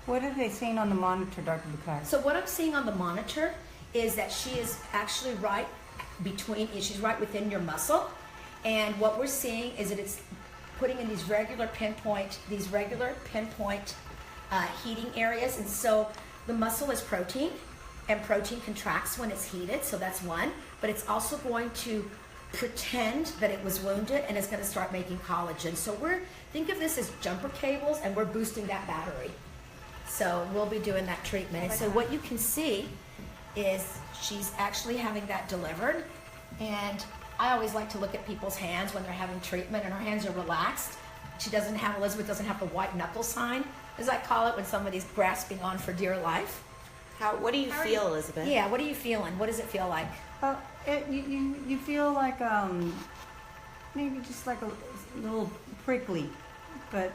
What are they saying on the monitor, Dr. Bucay? So what I'm seeing on the monitor is that she is actually right she's right within your muscle. And what we're seeing is that it's putting in these regular pinpoint heating areas. And so the muscle is protein, and protein contracts when it's heated, so that's one. But it's also going to pretend that it was wounded, and it's going to start making collagen. So think of this as jumper cables, and we're boosting that battery. So we'll be doing that treatment. And so what you can see is she's actually having that delivered. And I always like to look at people's hands when they're having treatment, and her hands are relaxed. Elizabeth doesn't have the white knuckle sign, as I call it, when somebody's grasping on for dear life. What do you feel, Elizabeth? Yeah, what are you feeling? What does it feel like? You feel like maybe just like a little prickly, but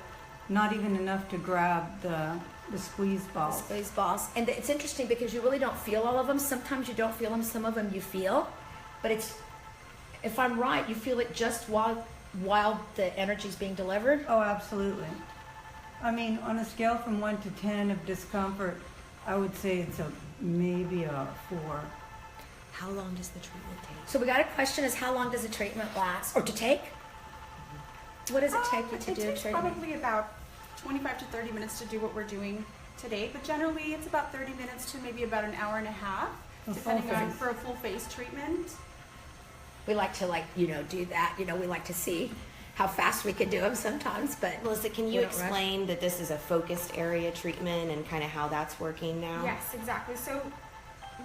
not even enough to grab the squeeze balls. The squeeze balls. And it's interesting because you really don't feel all of them. Sometimes you don't feel them, some of them you feel. But if I'm right, you feel it just while the energy's being delivered? Oh, absolutely. I mean, on a scale from 1 to 10 of discomfort, I would say it's maybe a 4. How long does the treatment take? So we got a question: is how long does the treatment last, or to take? What does it take you to do a It takes treatment? probably about 25 to 30 minutes to do what we're doing today, but generally it's about 30 minutes to maybe about an hour and a half, depending on for a full face treatment. We like to do that. We like to see how fast we can do them sometimes, but Melissa, can you explain that this is a focused area treatment and kind of how that's working now? Yes, exactly. So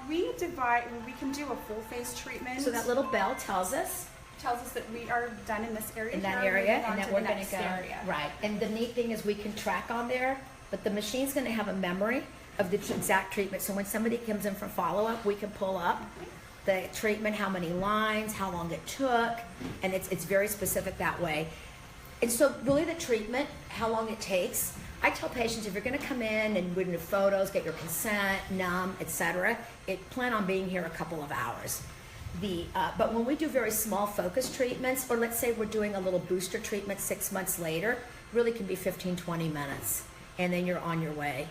we can do a full face treatment. So that little bell tells us that we are done in this area. in that here, area, moving on and that to we're the going next to go area. right. And the neat thing is we can track on there, but the machine's going to have a memory of the exact treatment. So when somebody comes in for follow-up, we can pull up the treatment, how many lines, how long it took, and it's very specific that way. And so really the treatment, how long it takes, I tell patients if you're going to come in and we're going to do photos, get your consent, numb, etc., plan on being here a couple of hours. But when we do very small focus treatments, or let's say we're doing a little booster treatment 6 months later, really can be 15, 20 minutes, and then you're on your way.